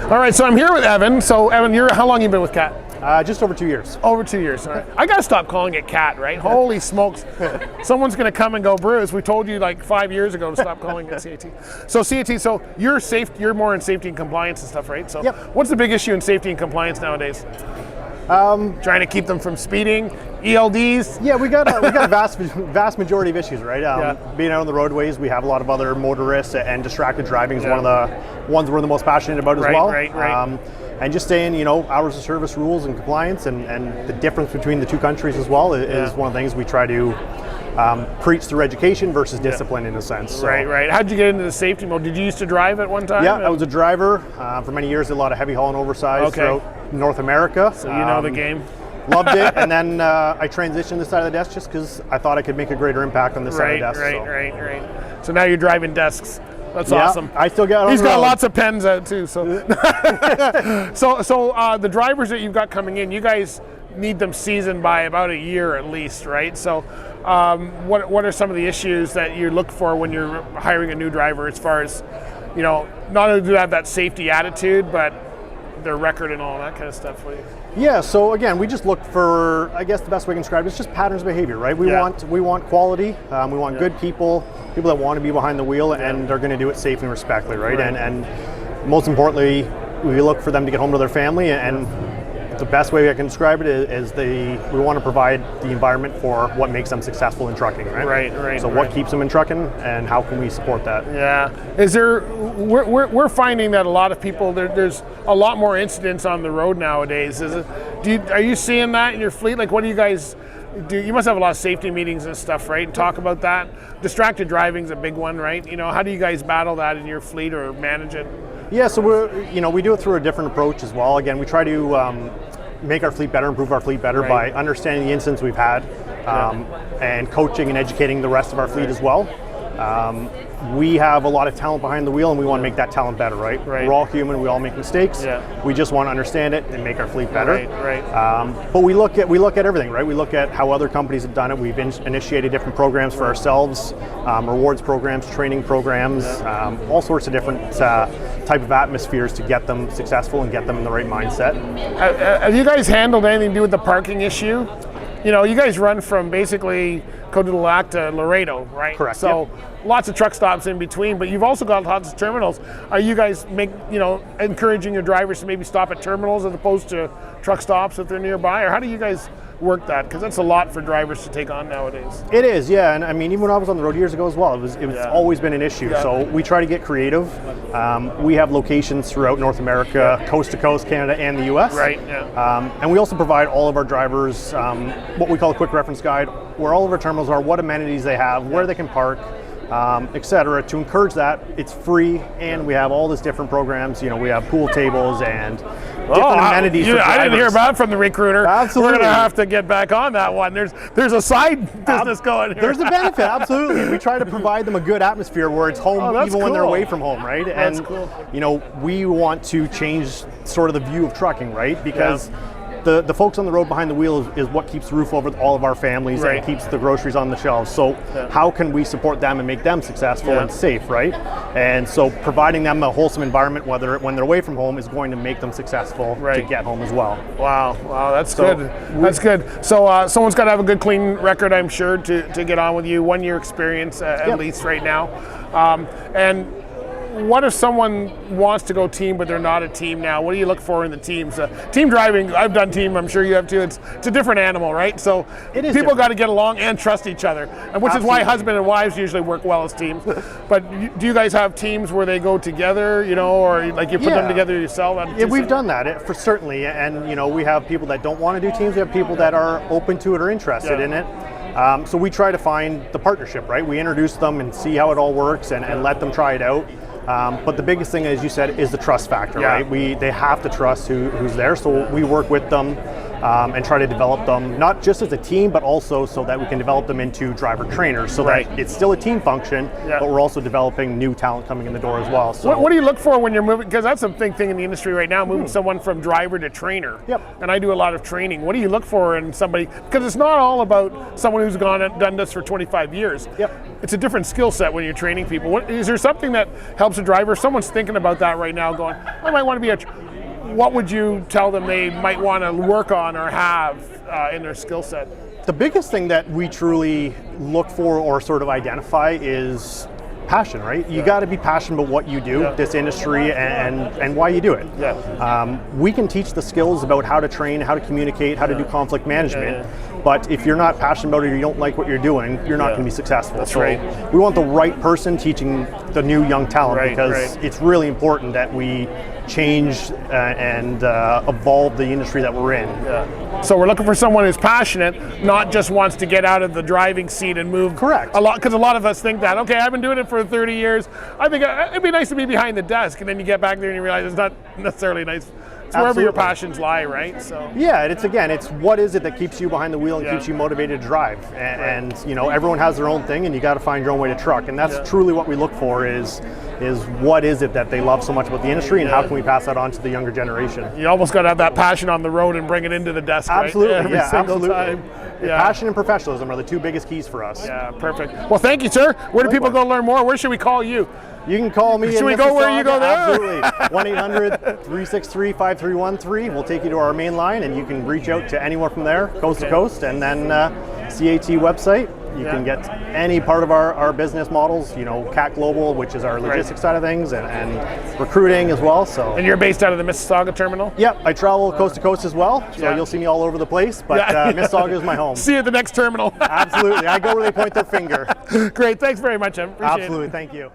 All right, so I'm here with Evan. So Evan, how long you been with C.A.T? Just over 2 years. Over 2 years. All right. I gotta stop calling it C.A.T, right? Holy smokes. Someone's gonna come and go, Bruce, we told you like 5 years ago to stop calling it C.A.T. So C.A.T, so you're more in safety and compliance and stuff, right? So yep. What's the big issue in safety and compliance nowadays? Trying to keep them from speeding, ELDs. Yeah, we got a vast majority of issues, right? Being out on the roadways, we have a lot of other motorists, and distracted driving is one of the ones we're the most passionate about as well. Right. And just staying, hours of service rules and compliance, and the difference between the two countries as well is one of the things we try to preach through education versus discipline in a sense. So. Right. How'd you get into the safety mode? Did you used to drive at one time? Yeah, I was a driver for many years. Did a lot of heavy haul and oversize throughout North America. So you know the game. Loved it, and then I transitioned to this side of the desk just because I thought I could make a greater impact on this side of the desk. Right. So now you're driving desks. That's awesome. I still got. He's got lots of pens out too. So, the drivers that you've got coming in, you guys need them seasoned by about a year at least, right? So, what are some of the issues that you look for when you're hiring a new driver, as far as, not only do they have that safety attitude, but their record and all that kind of stuff? Yeah, so again, we just look for, I guess the best way to describe it is just patterns of behavior, right? We want quality, we want good people that want to be behind the wheel and are going to do it safely and respectfully, right? And most importantly, we look for them to get home to their family, and the best way I can describe it is we want to provide the environment for what makes them successful in trucking, right? Right. So what keeps them in trucking, and how can we support that? Yeah. We're finding that a lot of people, there's a lot more incidents on the road nowadays. Are you seeing that in your fleet? Like, what do you guys do? You must have a lot of safety meetings and stuff, right? And talk about that. Distracted driving's a big one, right? How do you guys battle that in your fleet or manage it? Yeah, so we do it through a different approach as well. Again, we try to make our fleet better, improve our fleet better by understanding the incidents we've had, and coaching and educating the rest of our fleet as well. We have a lot of talent behind the wheel, and we want to make that talent better, right? We're all human, we all make mistakes. We just want to understand it and make our fleet better. Right. But we look at everything, right? We look at how other companies have done it. We've initiated different programs for ourselves, rewards programs, training programs, all sorts of different type of atmospheres to get them successful and get them in the right mindset. Have you guys handled anything to do with the parking issue? You guys run from basically Côte de Lac to Laredo, right? Correct. So lots of truck stops in between, but you've also got lots of terminals. Are you guys encouraging your drivers to maybe stop at terminals as opposed to truck stops if they're nearby? Or how do you guys work that? Because that's a lot for drivers to take on nowadays. It is, yeah. And I mean, even when I was on the road years ago as well, it was always been an issue. So we try to get creative. We have locations throughout North America, coast to coast, Canada and the US. Right, and we also provide all of our drivers what we call a quick reference guide, where all of our terminals are, what amenities they have, where they can park, etc. To encourage that. It's free, and we have all these different programs. We have pool tables and different amenities. I didn't hear about it from the recruiter. Absolutely. We're going to have to get back on that one. There's a side business going here. There's a benefit, absolutely. We try to provide them a good atmosphere where it's home even when they're away from home, right? That's cool. We want to change sort of the view of trucking, right? Because the folks on the road behind the wheel is what keeps the roof over all of our families and keeps the groceries on the shelves. So how can we support them and make them successful and safe, right? And so providing them a wholesome environment, when they're away from home, is going to make them successful to get home as well. Wow, that's good. That's good. So someone's got to have a good, clean record, I'm sure, to get on with you. 1 year experience at least right now. And what if someone wants to go team, but they're not a team now? What do you look for in the teams? Team driving, I've done team, I'm sure you have too. It's a different animal, right? So people got to get along and trust each other, and which is why husband and wives usually work well as teams. But do you guys have teams where they go together, or like you put them together yourself? Yeah, we've done that for certainly, and we have people that don't want to do teams. We have people that are open to it or interested in it. So we try to find the partnership, right? We introduce them and see how it all works and let them try it out. But the biggest thing, as you said, is the trust factor, right? They have to trust who's there, so we work with them and try to develop them, not just as a team, but also so that we can develop them into driver trainers, so that it's still a team function, but we're also developing new talent coming in the door as well. So what do you look for when you're moving, because that's a big thing in the industry right now, moving someone from driver to trainer. And I do a lot of training. What do you look for in somebody, because it's not all about someone who's gone and done this for 25 years. it's a different skill set when you're training people. Is there something that helps a driver? Someone's thinking about that right now, going, I might want to be what would you tell them they might want to work on or have in their skill set? The biggest thing that we truly look for or sort of identify is passion, right? You got to be passionate about what you do, this industry, and why you do it. We can teach the skills about how to train, how to communicate, how to do conflict management, but if you're not passionate about it or you don't like what you're doing, you're not going to be successful. That's so right. We want the right person teaching the new young talent, because it's really important that we change and evolve the industry that we're in. So we're looking for someone who's passionate, not just wants to get out of the driving seat and move. Correct. A lot, because a lot of us think that, okay, I've been doing it for 30 years. I think it'd be nice to be behind the desk, and then you get back there and you realize it's not necessarily nice. It's wherever your passions lie, right? So yeah, it's what is it that keeps you behind the wheel and keeps you motivated to drive, and you know, everyone has their own thing, and you got to find your own way to truck, and that's truly what we look for is what is it that they love so much about the industry, and how can we pass that on to the younger generation. You almost got to have that passion on the road and bring it into the desk. Absolutely, right? Every single absolutely. time. Passion and professionalism are the two biggest keys for us. Yeah, perfect. Well, thank you, sir. Where do people go to learn more? Where should we call you? You can call me. Should we go where you go there? Absolutely. 1-800-363-5313. We'll take you to our main line, and you can reach out to anyone from there, coast to coast, and then C.A.T. website. You can get any part of our business models, you know, C.A.T Global, which is our logistics side of things, and recruiting as well. So. And you're based out of the Mississauga terminal? Yep, I travel coast to coast as well, so you'll see me all over the place, but Mississauga is my home. See you at the next terminal. Absolutely, I go where they point their finger. Great, thanks very much, Em. Appreciate it. Absolutely, thank you.